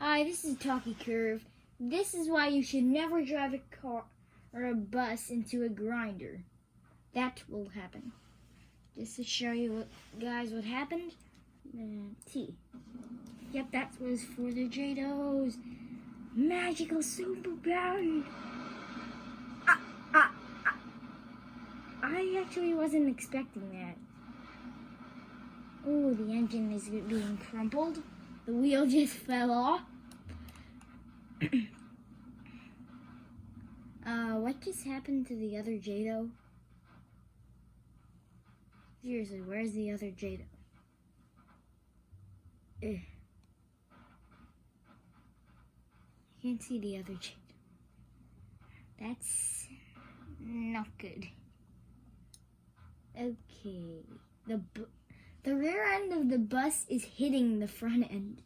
Hi, this is Talkie Curve. This is why you should never drive a car or a bus into a grinder. That will happen. Just to show you guys what happened. T. Yep, that was for the JDOs. Magical superpower. I actually wasn't expecting that. Oh, the engine is being crumpled. The wheel just fell off. What just happened to the other JDO? Seriously, where's the other JDO? I can't see the other JDO. That's not good. Okay, the rear end of the bus is hitting the front end.